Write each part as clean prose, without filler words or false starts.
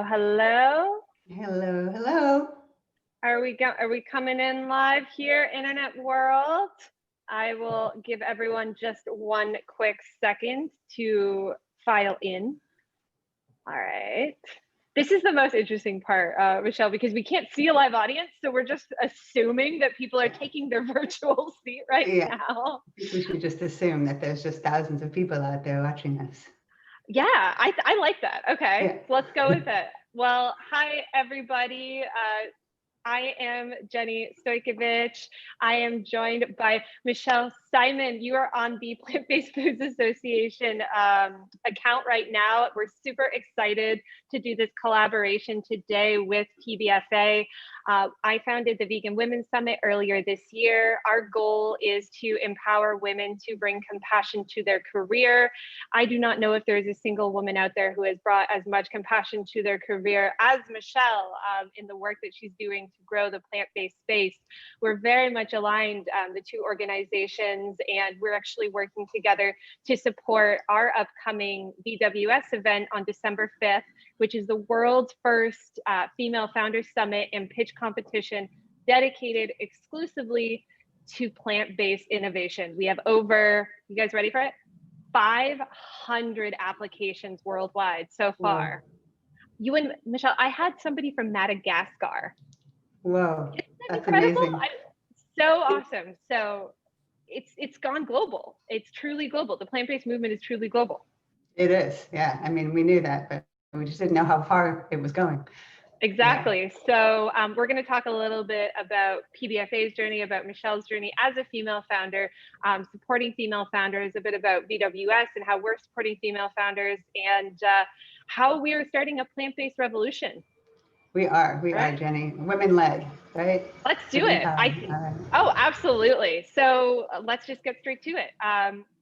Hello. Hello, hello. Are we coming in live here, internet world? I will give everyone just one quick second to file in. All right. This is the most interesting part, Michele, because we can't see a live audience, so we're just assuming that people are taking their virtual seat right now. I think we should just assume that there's just thousands of people out there watching us. Yeah, I like that. Okay, Yeah. so let's go with it. Well, hi, everybody. I am Jenny Stojkovic. I am joined by Michele Simon. You are on the Plant-Based Foods Association account right now. We're super excited to do this collaboration today with PBFA. I founded the Vegan Women's Summit earlier this year. Our goal is to empower women to bring compassion to their career. I do not know if there's a single woman out there who has brought as much compassion to their career as Michele in the work that she's doing to grow the plant-based space. We're very much aligned, the two organizations, and we're actually working together to support our upcoming VWS event on December 5th, which is the world's first female founder summit and pitch competition dedicated exclusively to plant-based innovation. We have over, you guys ready for it? 500 applications worldwide so far. Whoa. You and Michele, I had somebody from Madagascar. Whoa, that's Incredible. amazing. So awesome. So it's gone global. It's truly global. The plant-based movement is truly global. It is, yeah. I mean, we knew that, but we just didn't know how far it was going. Exactly. Yeah. So we're going to talk a little bit about PBFA's journey, about Michele's journey as a female founder, supporting female founders, a bit about VWS and how we're supporting female founders, and how we are starting a plant-based revolution. We are, Jenny. Women-led, right? Let's do it. Oh, absolutely. So let's just get straight to it.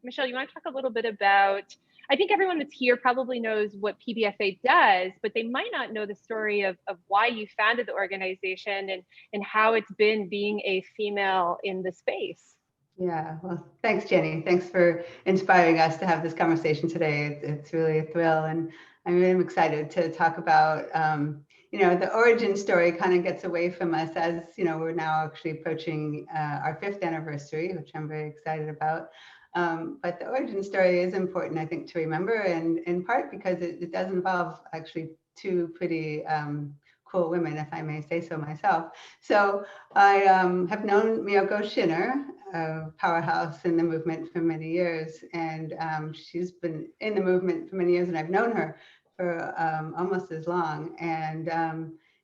Michele, you want to talk a little bit about, I think everyone that's here probably knows what PBFA does, but they might not know the story of why you founded the organization and how it's been being a female in the space. Yeah, well, thanks, Jenny. Thanks for inspiring us to have this conversation today. It's really a thrill, and I'm really excited to talk about, the origin story kind of gets away from us as, we're now actually approaching our 5th anniversary, which I'm very excited about. But the origin story is important, I think, to remember, and in part because it does involve actually two pretty cool women, if I may say so myself. So I have known Miyoko Schinner, a powerhouse in the movement for many years, and she's been in the movement for many years, and I've known her for almost as long. And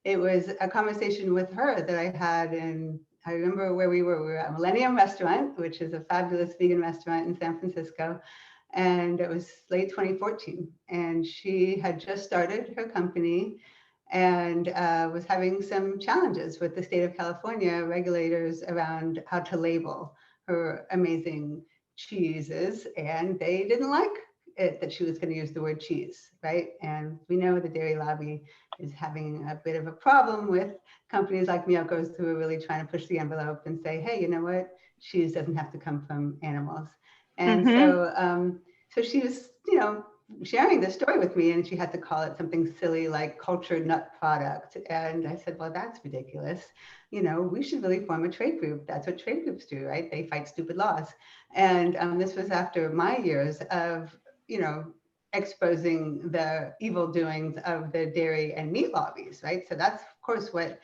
it was a conversation with her that I had in, I remember where we were at Millennium Restaurant, which is a fabulous vegan restaurant in San Francisco. And it was late 2014. And she had just started her company and was having some challenges with the state of California regulators around how to label her amazing cheeses. And they didn't like it that she was going to use the word cheese, right? And we know the dairy lobby is having a bit of a problem with companies like Miyoko's who are really trying to push the envelope and say, hey, you know what? Cheese doesn't have to come from animals. And so she was, sharing this story with me, and she had to call it something silly like cultured nut product. And I said, well, that's ridiculous. We should really form a trade group. That's what trade groups do, right? They fight stupid laws. And this was after my years of, exposing the evil doings of the dairy and meat lobbies, right? So that's, of course, what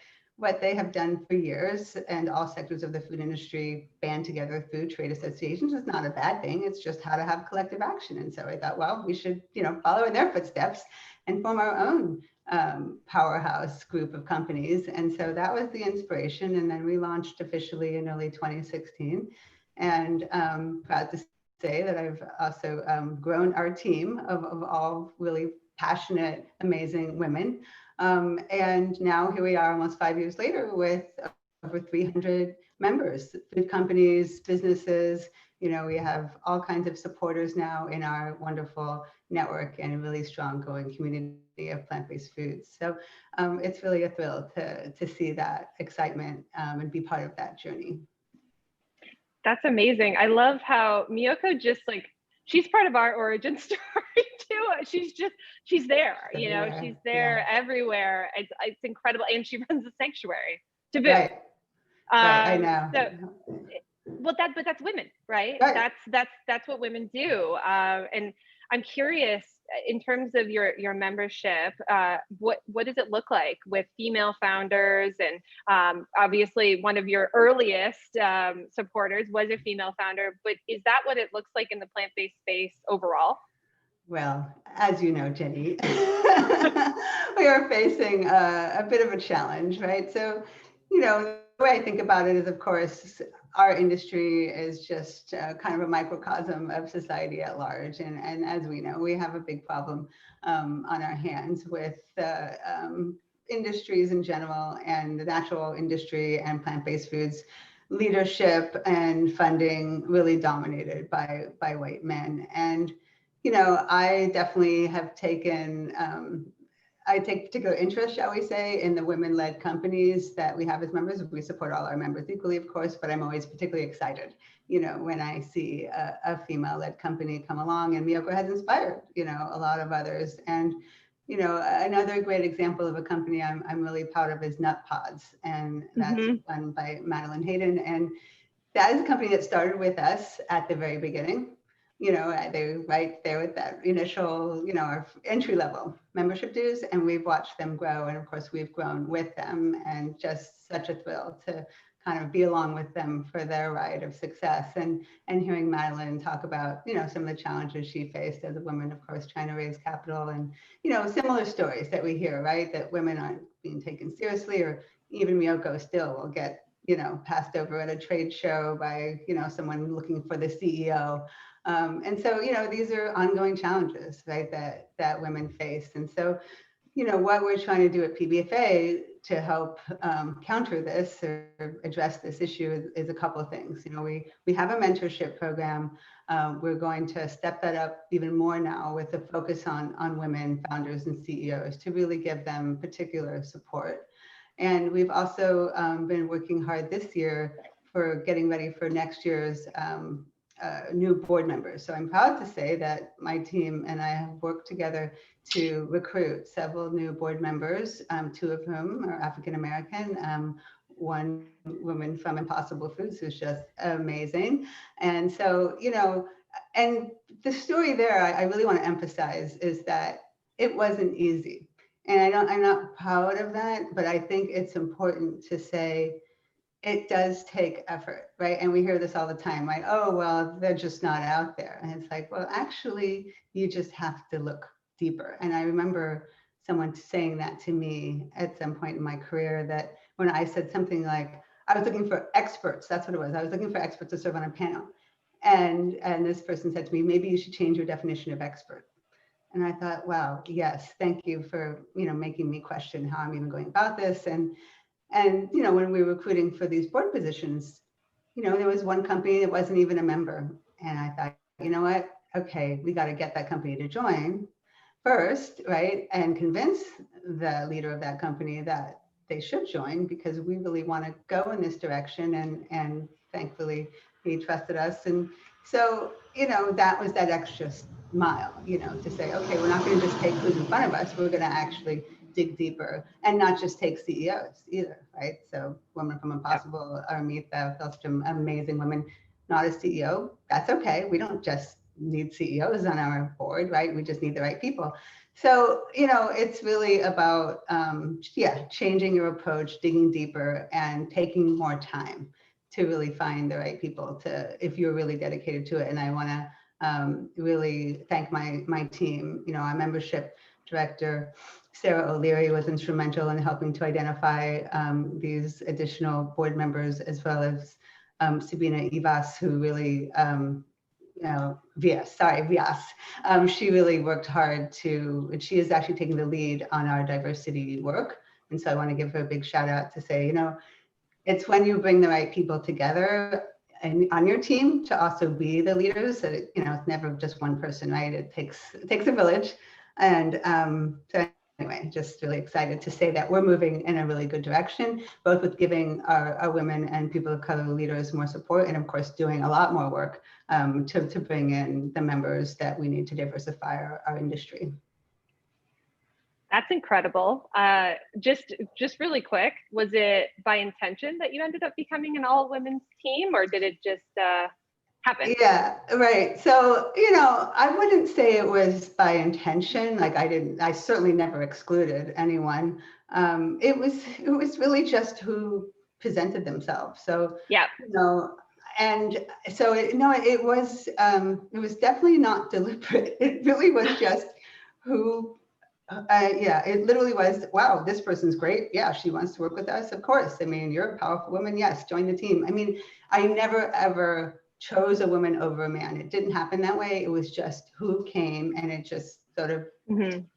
they have done for years, and all sectors of the food industry band together through trade associations is not a bad thing. It's just how to have collective action. And so I thought, well, we should, follow in their footsteps and form our own powerhouse group of companies. And so that was the inspiration. And then we launched officially in early 2016. And proud to say that I've also grown our team of all really passionate, amazing women. And now here we are almost 5 years later with over 300 members, food companies, businesses. We have all kinds of supporters now in our wonderful network and a really strong growing community of plant-based foods. So it's really a thrill to see that excitement and be part of that journey. That's amazing. I love how Miyoko just she's part of our origin story too. She's there, you know, Everywhere. she's there Yeah. everywhere. It's incredible. And she runs a sanctuary to boot. Right. Right. I know. So, well, but that's women, right? Right. That's what women do. And I'm curious, in terms of your membership, what does it look like with female founders? And obviously, one of your earliest supporters was a female founder. But is that what it looks like in the plant-based space overall? Well, as you know, Jenny, we are facing a bit of a challenge, right? So, you know, the way I think about it is, of course, our industry is just kind of a microcosm of society at large. And as we know, we have a big problem on our hands with industries in general, and the natural industry and plant-based foods leadership and funding really dominated by white men. And you know, I definitely have taken, I take particular interest, shall we say, in the women-led companies that we have as members. We support all our members equally, of course, but I'm always particularly excited, you know, when I see a female-led company come along, and Miyoko has inspired, you know, a lot of others. And, you know, another great example of a company I'm really proud of is Nut Pods, and that's run by Madeline Hayden. And that is a company that started with us at the very beginning. You know, they right there with that initial, you know, our entry level membership dues, and we've watched them grow. And of course, we've grown with them, and just such a thrill to kind of be along with them for their ride of success. And hearing Madeline talk about, you know, some of the challenges she faced as a woman, of course, trying to raise capital, and, you know, similar stories that we hear, right, that women aren't being taken seriously, or even Miyoko still will get, you know, passed over at a trade show by, you know, someone looking for the CEO. And so, you know, these are ongoing challenges, right, that women face. And so, you know, what we're trying to do at PBFA to help counter this or address this issue is a couple of things. You know, we have a mentorship program. We're going to step that up even more now with a focus on women founders and CEOs to really give them particular support. And we've also been working hard this year for getting ready for next year's new board members. So I'm proud to say that my team and I have worked together to recruit several new board members, two of whom are African American, one woman from Impossible Foods who's just amazing. And so, you know, and the story there I really want to emphasize is that it wasn't easy. And I'm not proud of that, but I think it's important to say it does take effort, right? And we hear this all the time, like, oh, well, they're just not out there. And it's like, well, actually, you just have to look deeper. And I remember someone saying that to me at some point in my career, that when I said something like, I was looking for experts, that's what it was. I was looking for experts to serve on a panel. And this person said to me, maybe you should change your definition of expert. And I thought, wow, yes, thank you for, you know, making me question how I'm even going about this. And, you know, when we were recruiting for these board positions, you know, there was one company that wasn't even a member. And I thought, you know what? Okay, we got to get that company to join first, right? And convince the leader of that company that they should join, because we really want to go in this direction. And thankfully, he trusted us. And so, you know, that was that extra mile, you know, to say, okay, we're not going to just take who's in front of us. We're going to actually dig deeper, and not just take CEOs either, right? So women from Impossible, Armitha, Felstrom, amazing women, not a CEO, that's okay. We don't just need CEOs on our board, right? We just need the right people. So, you know, it's really about, changing your approach, digging deeper, and taking more time to really find the right people to, if you're really dedicated to it. And I want to really thank my team, you know, our membership director, Sarah O'Leary, was instrumental in helping to identify these additional board members, as well as Sabina Ivas, who really, Vias. She really worked hard and she is actually taking the lead on our diversity work. And so I want to give her a big shout out to say, you know, it's when you bring the right people together and on your team to also be the leaders, that, you know, it's never just one person, right? It takes a village. And so anyway, just really excited to say that we're moving in a really good direction, both with giving our women and people of color leaders more support, and of course doing a lot more work to bring in the members that we need to diversify our industry. That's incredible. Just really quick, was it by intention that you ended up becoming an all-women's team, or did it just happen? Yeah, right. So, I wouldn't say it was by intention. Like I certainly never excluded anyone. It was really just who presented themselves. So, Yeah. And so it was definitely not deliberate. It really was just who, it literally was, wow, this person's great. Yeah, she wants to work with us. Of course. I mean, you're a powerful woman. Yes, join the team. I mean, I never, ever chose a woman over a man. It didn't happen that way. It was just who came, and it just sort of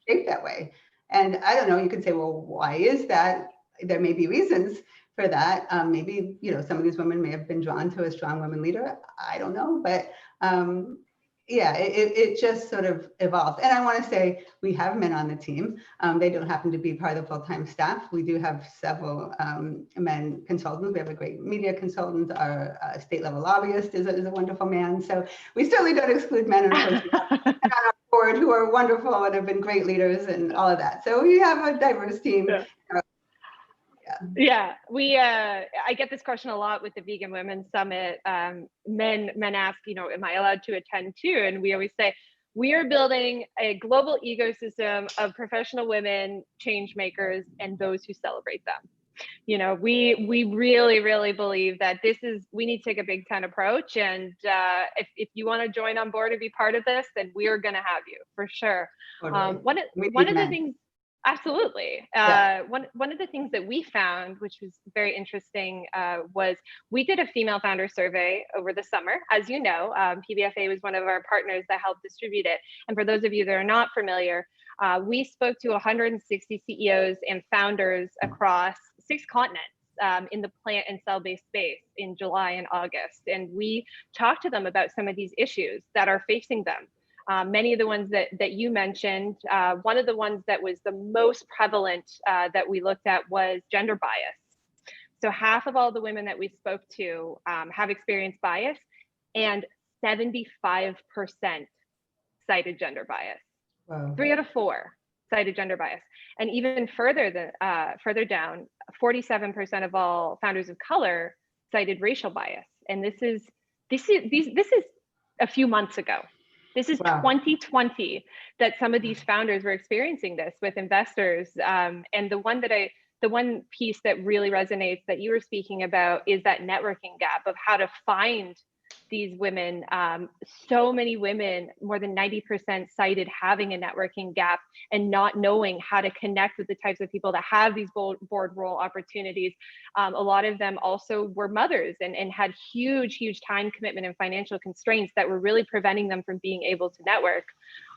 shaped that way. And I don't know, you could say, well, why is that? There may be reasons for that. Maybe, some of these women may have been drawn to a strong women leader. I don't know, but yeah, it just sort of evolved. And I want to say we have men on the team. They don't happen to be part of the full-time staff. We do have several men consultants. We have a great media consultant. Our state level lobbyist is a wonderful man. So we certainly don't exclude men. And of course, we have men on our board who are wonderful and have been great leaders and all of that. So we have a diverse team. Yeah. Yeah, I get this question a lot with the Vegan Women's Summit. Men ask, am I allowed to attend too? And we always say, we are building a global ecosystem of professional women, change makers, and those who celebrate them. We really, really believe that we need to take a Big Ten approach. And if you want to join on board and be part of this, then we are going to have you for sure. Totally. One of the things, absolutely. Yeah. One of the things that we found, which was very interesting, was we did a female founder survey over the summer. As you know, PBFA was one of our partners that helped distribute it. And for those of you that are not familiar, we spoke to 160 CEOs and founders across 6 continents in the plant and cell-based space in July and August. And we talked to them about some of these issues that are facing them. Many of the ones that you mentioned, one of the ones that was the most prevalent that we looked at was gender bias. So half of all the women that we spoke to have experienced bias, and 75% cited gender bias. Wow. 3 out of 4 cited gender bias. And even further down, 47% of all founders of color cited racial bias. And this is a few months ago. This is 2020 that some of these founders were experiencing this with investors. And the one piece that really resonates that you were speaking about is that networking gap of how to find these women. So many women, more than 90% cited having a networking gap and not knowing how to connect with the types of people that have these board role opportunities. A lot of them also were mothers and had huge time commitment and financial constraints that were really preventing them from being able to network.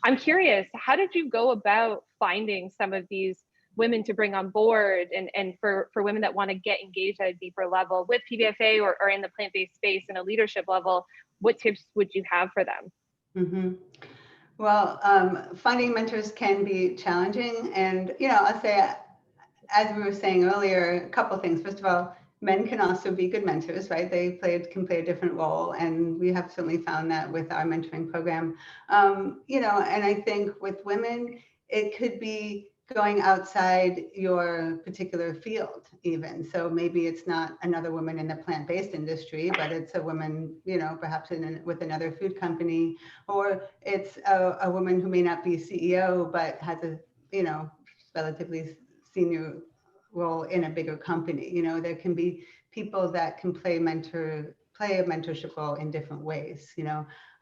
I'm curious, how did you go about finding some of these women to bring on board, and for women that want to get engaged at a deeper level with PBFA or in the plant-based space in a leadership level? What tips would you have for them? Mm-hmm. Well, finding mentors can be challenging. And, I'll say, as we were saying earlier, a couple of things. First of all, men can also be good mentors, right? They can play a different role. And we have certainly found that with our mentoring program. And I think with women, it could be going outside your particular field even. So maybe it's not another woman in the plant-based industry, but it's a woman, perhaps with another food company, or it's a woman who may not be CEO, but has a, relatively senior role in a bigger company. There can be people that can play a mentorship role in different ways.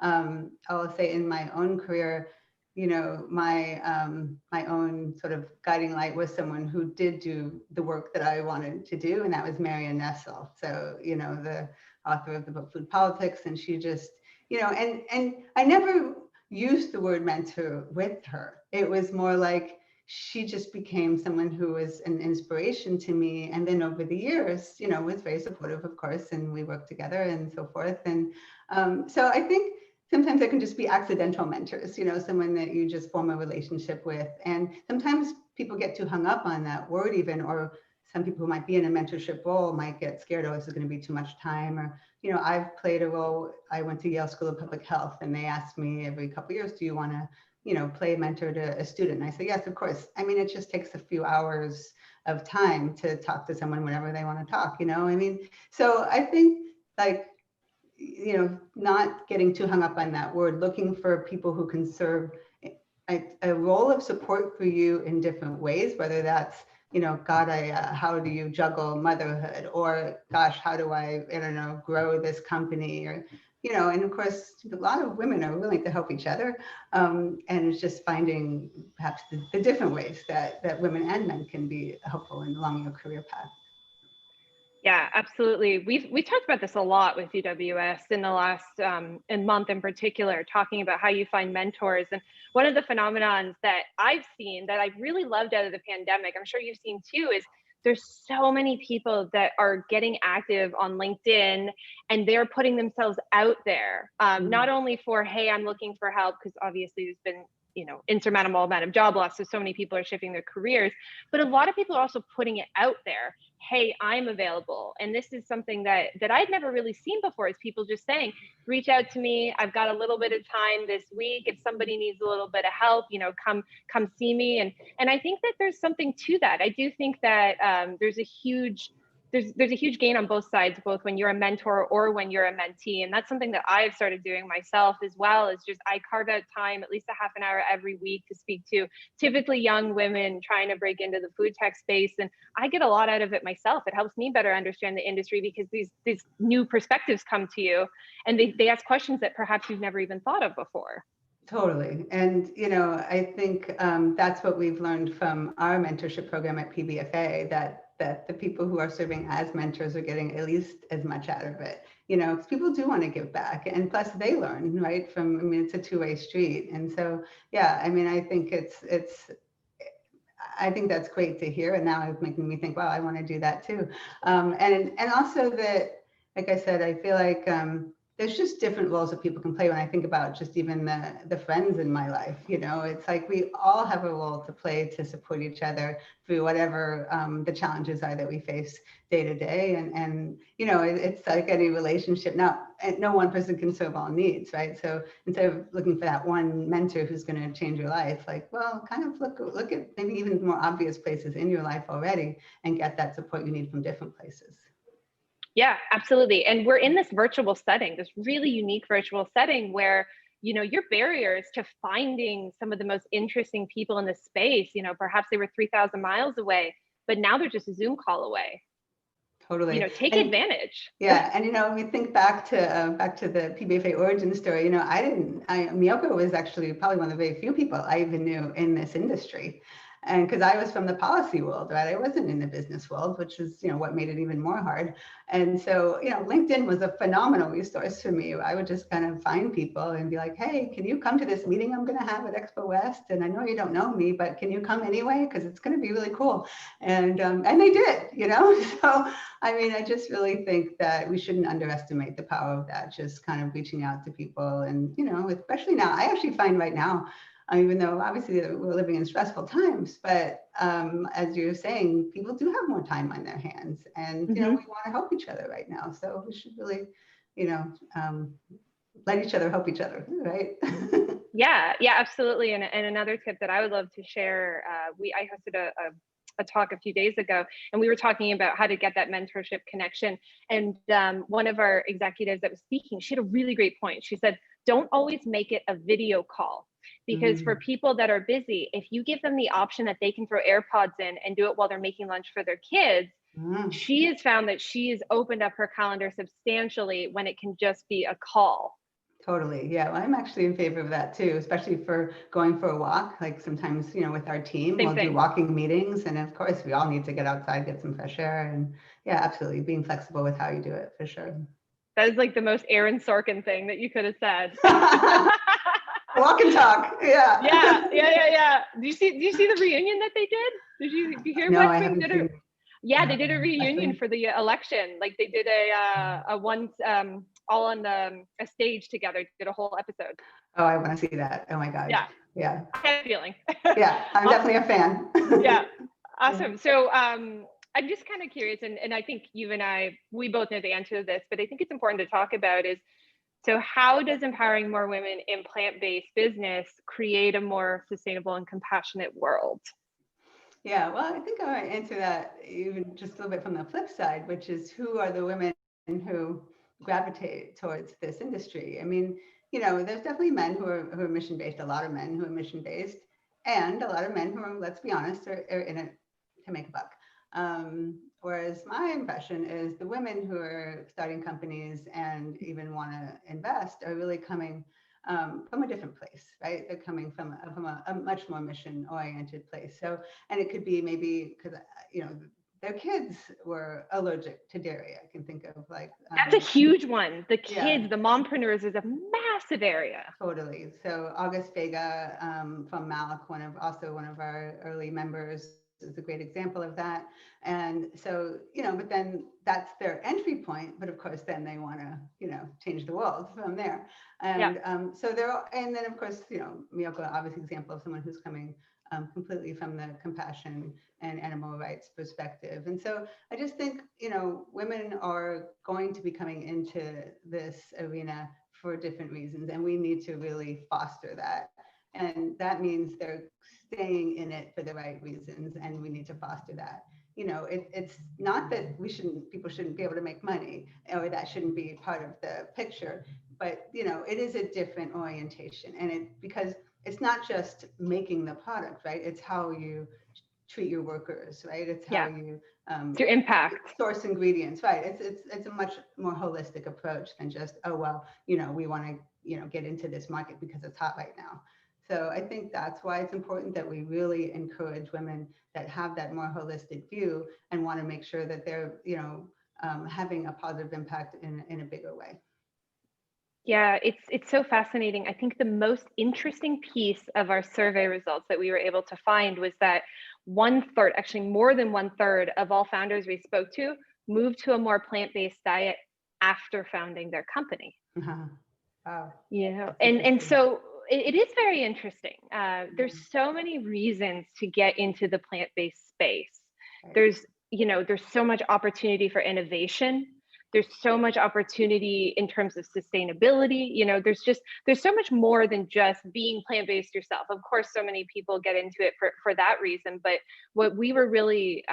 I'll say in my own career, my own sort of guiding light was someone who did do the work that I wanted to do, and that was Marion Nestle. So, the author of the book Food Politics, and she just, and I never used the word mentor with her. It was more like she just became someone who was an inspiration to me. And then over the years, was very supportive, of course, and we worked together and so forth. And so I think sometimes there can just be accidental mentors, someone that you just form a relationship with. And sometimes people get too hung up on that word even, or some people who might be in a mentorship role might get scared, oh, this is going to be too much time. Or, I've played a role. I went to Yale School of Public Health, and they asked me every couple of years, do you want to, play mentor to a student? And I say, yes, of course. I mean, it just takes a few hours of time to talk to someone whenever they want to talk, so I think like, not getting too hung up on that word, looking for people who can serve a role of support for you in different ways, whether that's, God, how do you juggle motherhood, or gosh, how do I don't know, grow this company, or, and of course, a lot of women are willing to help each other. And it's just finding perhaps the different ways that women and men can be helpful along your career path. Yeah, absolutely. We talked about this a lot with UWS in the last month in particular, talking about how you find mentors. And one of the phenomenons that I've seen that I've really loved out of the pandemic, I'm sure you've seen too, is there's so many people that are getting active on LinkedIn, and they're putting themselves out there, not only for, hey, I'm looking for help, because obviously there's been insurmountable amount of job loss, so many people are shifting their careers, but a lot of people are also putting it out there, hey, I'm available. And this is something that I'd never really seen before, is people just saying, reach out to me, I've got a little bit of time this week, if somebody needs a little bit of help, come see me. And I think that there's something to that. I do think that there's a huge gain on both sides, both when you're a mentor or when you're a mentee. And that's something that I've started doing myself as well, is just I carve out time, at least a half an hour every week, to speak to typically young women trying to break into the food tech space. And I get a lot out of it myself. It helps me better understand the industry, because these new perspectives come to you, and they ask questions that perhaps you've never even thought of before. Totally. And, I think that's what we've learned from our mentorship program at PBFA, that the people who are serving as mentors are getting at least as much out of it, because people do want to give back, and plus they learn, right? It's a two-way street. And so, yeah, I think I think that's great to hear. And now it's making me think, wow, I want to do that too. And also that, like I said, I feel like there's just different roles that people can play. When I think about just even the friends in my life, it's like we all have a role to play to support each other through whatever the challenges are that we face day to day. And it's like any relationship. Now, no one person can serve all needs, right? So instead of looking for that one mentor who's going to change your life, like, well, kind of look at maybe even more obvious places in your life already, and get that support you need from different places. Yeah, absolutely. And we're in this virtual setting, this really unique virtual setting where, your barriers to finding some of the most interesting people in this space, perhaps they were 3,000 miles away, but now they're just a Zoom call away. Totally. Take advantage. Yeah. And, we think back to the PBFA origin story, Miyoko was actually probably one of the very few people I even knew in this industry. And because I was from the policy world, right? I wasn't in the business world, which is, what made it even more hard. And so, LinkedIn was a phenomenal resource for me. I would just kind of find people and be like, hey, can you come to this meeting I'm going to have at Expo West? And I know you don't know me, but can you come anyway? Because it's going to be really cool. And they did, So, I just really think that we shouldn't underestimate the power of that, just kind of reaching out to people. And, especially now, I actually find right now, even though obviously we're living in stressful times, but as you're saying, people do have more time on their hands, and we want to help each other right now. So we should really, let each other help each other, right? Yeah, absolutely. And another tip that I would love to share, I hosted a talk a few days ago, and we were talking about how to get that mentorship connection. And one of our executives that was speaking, she had a really great point. She said, don't always make it a video call. Because for people that are busy, if you give them the option that they can throw AirPods in and do it while they're making lunch for their kids, she has found that she has opened up her calendar substantially when it can just be a call. Totally. Yeah. Well, I'm actually in favor of that too, especially for going for a walk. Like sometimes, with our team, we'll do walking meetings. And of course, we all need to get outside, get some fresh air. And yeah, absolutely. Being flexible with how you do it, for sure. That is like the most Aaron Sorkin thing that you could have said. Walk and talk. Yeah. Yeah. Do you see the reunion that they did? Did you hear? No, I haven't seen it. Yeah, they did a reunion for the election. Like they did a once all on a stage together, did a whole episode. Oh, I want to see that. Oh my God. Yeah. Yeah. I had a feeling. Yeah, I'm definitely a fan. Yeah. Awesome. So I'm just kind of curious, and I think you and I, we both know the answer to this, but I think it's important to talk about is, so how does empowering more women in plant-based business create a more sustainable and compassionate world? Yeah, well, I think I might answer that even just a little bit from the flip side, which is who are the women who gravitate towards this industry? I mean, there's definitely men who are mission-based, a lot of men who are mission-based, and a lot of men who are, let's be honest, are in it to make a buck. Whereas my impression is the women who are starting companies and even want to invest are really coming from a different place, right? They're coming from a much more mission-oriented place. So, and it could be maybe because their kids were allergic to dairy. I can think of like that's a huge one. The kids, yeah. the mompreneurs is a massive area. Totally. So August Vega from Malik, one of our early members, is a great example of that. And so, but then that's their entry point. But of course, then they want to, change the world from there. And so and then of course, Miyoko, obviously example of someone who's coming completely from the compassion and animal rights perspective. And so I just think, women are going to be coming into this arena for different reasons, and we need to really foster that. And that means they're staying in it for the right reasons, and we need to foster that. It's not that people shouldn't be able to make money, or that shouldn't be part of the picture, but it is a different orientation, and because it's not just making the product, right? It's how you treat your workers, right? It's how you your impact, source ingredients, right? It's a much more holistic approach than just, oh well, we want to get into this market because it's hot right now. So I think that's why it's important that we really encourage women that have that more holistic view and want to make sure that they're having a positive impact in a bigger way. Yeah, it's so fascinating. I think the most interesting piece of our survey results that we were able to find was that 1/3, actually more than 1/3 of all founders we spoke to moved to a more plant-based diet after founding their company. Wow. And so it is very interesting. There's so many reasons to get into the plant-based space. Right. There's so much opportunity for innovation. There's so much opportunity in terms of sustainability. There's so much more than just being plant-based yourself. Of course, so many people get into it for that reason. But what we were really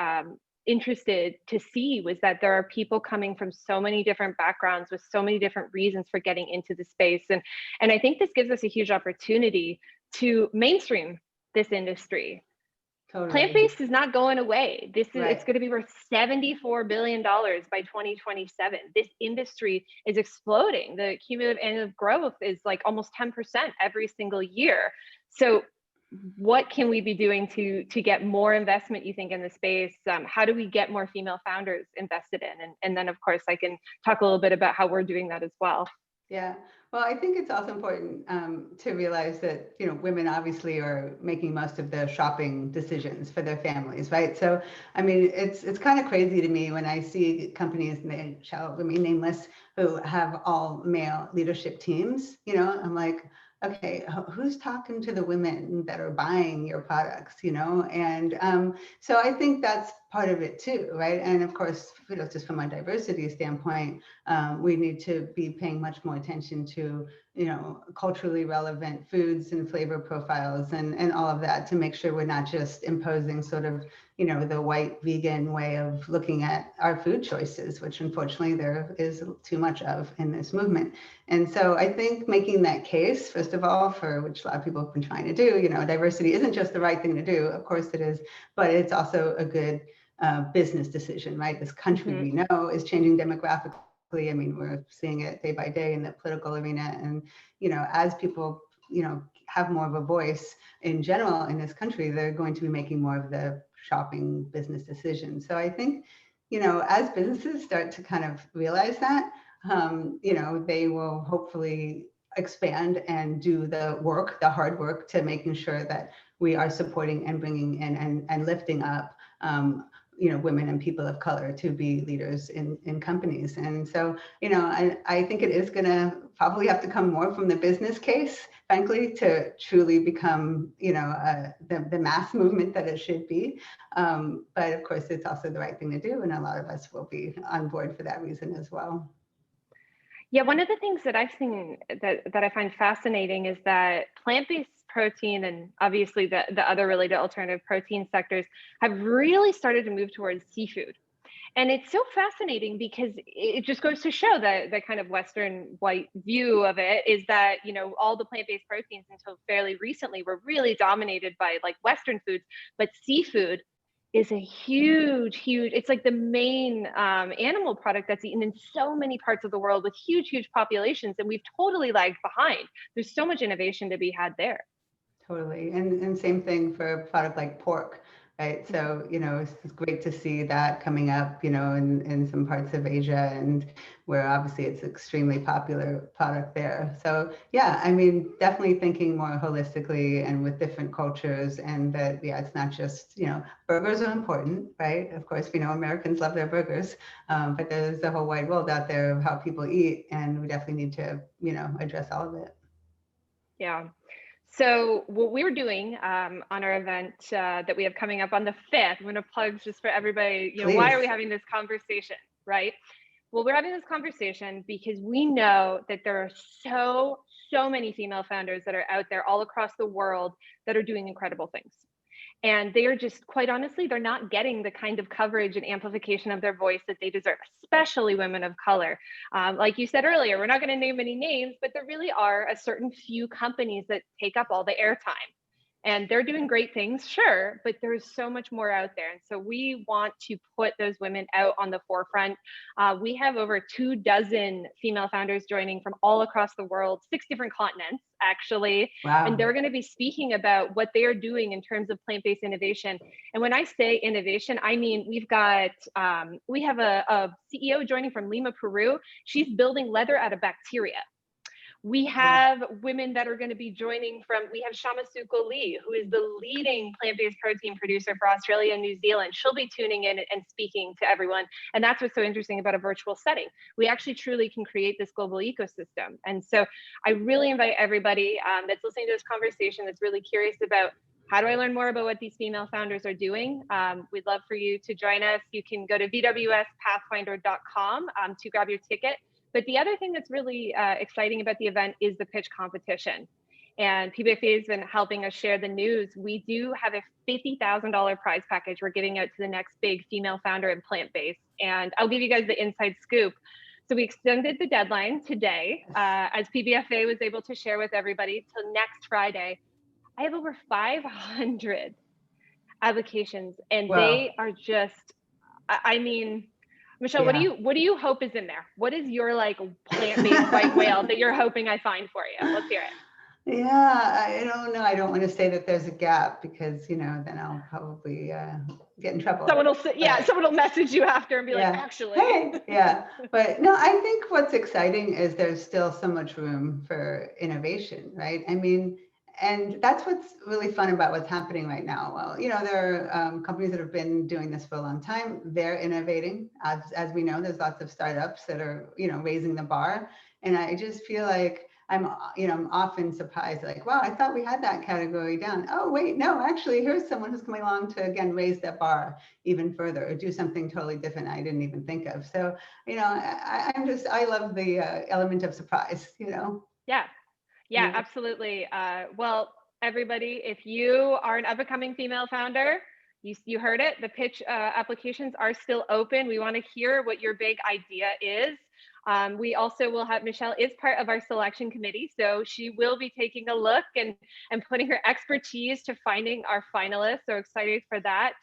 interested to see was that there are people coming from so many different backgrounds with so many different reasons for getting into the space. And I think this gives us a huge opportunity to mainstream this industry. Totally. Plant-based is not going away. It's going to be worth $74 billion by 2027. This industry is exploding. The cumulative annual growth is like almost 10% every single year. So what can we be doing to get more investment, you think, in the space? How do we get more female founders invested in? And then, of course, I can talk a little bit about how we're doing that as well. Yeah, well, I think it's also important to realize that, women obviously are making most of the shopping decisions for their families, right? So, I mean, it's kind of crazy to me when I see companies, and they shall remain nameless, who have all male leadership teams. I'm like, okay, who's talking to the women that are buying your products, And so I think that's part of it too, right? And of course, just from a diversity standpoint, we need to be paying much more attention to, culturally relevant foods and flavor profiles and all of that, to make sure we're not just imposing sort of, the white vegan way of looking at our food choices, which unfortunately there is too much of in this movement. And so I think making that case, first of all, for which a lot of people have been trying to do, diversity isn't just the right thing to do, of course it is, but it's also a good business decision, right? This country we know is changing demographically. I mean, we're seeing it day by day in the political arena. And, as people, have more of a voice in general in this country, they're going to be making more of the shopping business decisions. So I think, as businesses start to kind of realize that, they will hopefully expand and do the hard work to making sure that we are supporting and bringing in and lifting up women and people of color to be leaders in companies. And so, I think it is going to probably have to come more from the business case, frankly, to truly become, the mass movement that it should be. But of course, it's also the right thing to do. And a lot of us will be on board for that reason as well. Yeah, one of the things that I've seen that I find fascinating is that plant-based protein and obviously the other related alternative protein sectors have really started to move towards seafood. And it's so fascinating because it just goes to show that the kind of Western white view of it is that, all the plant-based proteins until fairly recently were really dominated by like Western foods, but seafood is a huge, it's like the main animal product that's eaten in so many parts of the world with huge populations. And we've totally lagged behind. There's so much innovation to be had there. Totally. And same thing for a product like pork, right? So, it's great to see that coming up, in some parts of Asia, and where obviously it's an extremely popular product there. So yeah, I mean, definitely thinking more holistically and with different cultures, and that, yeah, it's not just, burgers are important, right? Of course, we know Americans love their burgers, but there's a whole wide world out there of how people eat, and we definitely need to, address all of it. Yeah. So what we're doing on our event that we have coming up on the 5th, I'm going to plug just for everybody, why are we having this conversation, right? Well, we're having this conversation because we know that there are so many female founders that are out there all across the world that are doing incredible things. And they are just, quite honestly, they're not getting the kind of coverage and amplification of their voice that they deserve, especially women of color. Like you said earlier, we're not going to name any names, but there really are a certain few companies that take up all the airtime. And they're doing great things, sure, but there's so much more out there. And so we want to put those women out on the forefront. We have over 24 female founders joining from all across the world, 6 different continents, actually. Wow. And they're going to be speaking about what they are doing in terms of plant-based innovation. And when I say innovation, I mean, we have a CEO joining from Lima, Peru. She's building leather out of bacteria. We have women that are going to be joining we have Shamasuko Lee, who is the leading plant-based protein producer for Australia and New Zealand. She'll be tuning in and speaking to everyone. And that's what's so interesting about a virtual setting. We actually truly can create this global ecosystem. And so I really invite everybody that's listening to this conversation that's really curious about how do I learn more about what these female founders are doing? We'd love for you to join us. You can go to vwspathfinder.com to grab your ticket. But the other thing that's really exciting about the event is the pitch competition. And PBFA has been helping us share the news. We do have a $50,000 prize package we're giving out to the next big female founder in plant-based. And I'll give you guys the inside scoop. So we extended the deadline today, as PBFA was able to share with everybody, till next Friday. I have over 500 applications, and they are just, I mean, Michele, yeah. what do you hope is in there? What is your like plant-based white whale that you're hoping I find for you? Let's hear it. Yeah, I don't know. I don't want to say that there's a gap because, then I'll probably get in trouble. Someone will message you after and be like, actually. Hey, yeah. But no, I think what's exciting is there's still so much room for innovation, right? I mean, and that's what's really fun about what's happening right now. Well, there are companies that have been doing this for a long time. They're innovating. As we know, there's lots of startups that are, raising the bar. And I just feel like I'm often surprised, like, wow, I thought we had that category down. Oh, wait, no, actually, here's someone who's coming along to, again, raise that bar even further or do something totally different I didn't even think of. So, I love the element of surprise, Yeah, absolutely. Well, everybody, if you are an up-and-coming female founder, you heard it. The pitch applications are still open. We want to hear what your big idea is. We also will have, Michele is part of our selection committee, so she will be taking a look and putting her expertise to finding our finalists. So excited for that.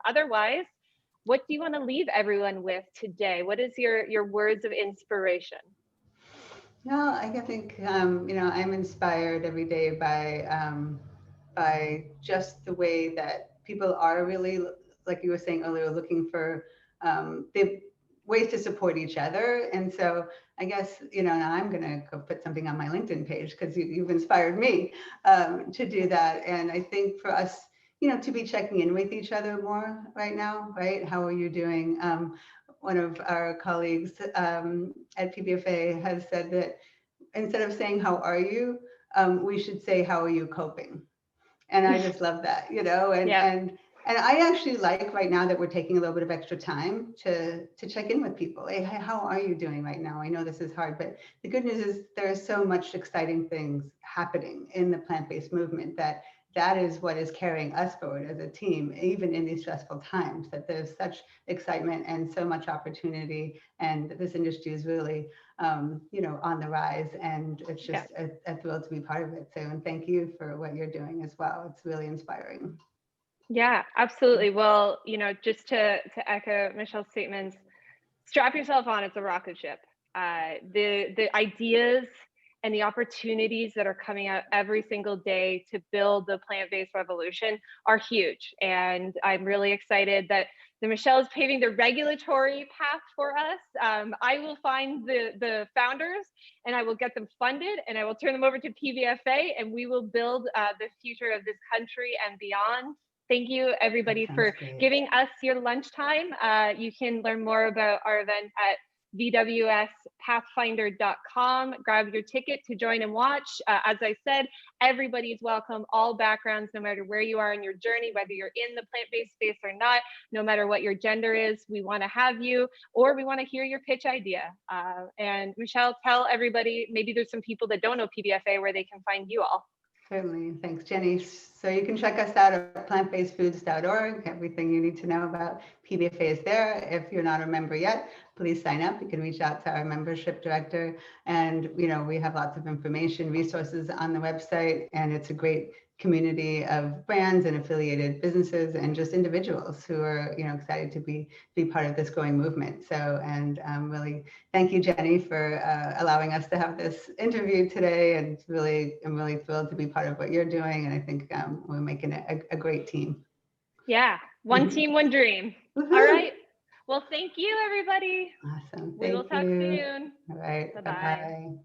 Otherwise, what do you want to leave everyone with today? What is your words of inspiration? No, I think, I'm inspired every day by just the way that people are really, like you were saying earlier, looking for the ways to support each other. And so I guess, now I'm going to go put something on my LinkedIn page because you've inspired me to do that. And I think for us, to be checking in with each other more right now, right? How are you doing? One of our colleagues at PBFA has said that instead of saying, how are you? We should say, how are you coping? And I just love that, and I actually like right now that we're taking a little bit of extra time to check in with people. Hey, how are you doing right now? I know this is hard, but the good news is there are so much exciting things happening in the plant-based movement that is what is carrying us forward as a team, even in these stressful times, that there's such excitement and so much opportunity, and this industry is really on the rise, and it's just a thrill to be part of it. So, and thank you for what you're doing as well. It's really inspiring. Yeah, absolutely. Well, just to echo Michelle's statements, strap yourself on. It's a rocket ship. The ideas and the opportunities that are coming out every single day to build the plant-based revolution are huge. And I'm really excited that Michelle is paving the regulatory path for us. I will find the founders and I will get them funded, and I will turn them over to PBFA, and we will build the future of this country and beyond. Thank you, everybody, for giving us your lunchtime. You can learn more about our event at vwspathfinder.com. Grab your ticket to join and watch. As I said, everybody is welcome, all backgrounds, no matter where you are in your journey, whether you're in the plant-based space or not, no matter what your gender is, we want to have you, or we want to hear your pitch idea. And Michelle, tell everybody, maybe there's some people that don't know PBFA, where they can find you all. Certainly. Thanks, Jenny. So you can check us out at plantbasedfoods.org. Everything you need to know about PBFA is there. If you're not a member yet, please sign up. You can reach out to our membership director. And, we have lots of information, resources on the website, and it's a great community of brands and affiliated businesses and just individuals who are, excited to be part of this growing movement. So, and really thank you, Jenny, for allowing us to have this interview today. And I'm really thrilled to be part of what you're doing. And I think we're making a great team. Yeah, one team, one dream. All right. Well, thank you, everybody. Awesome. We will talk soon. All right. Bye-bye.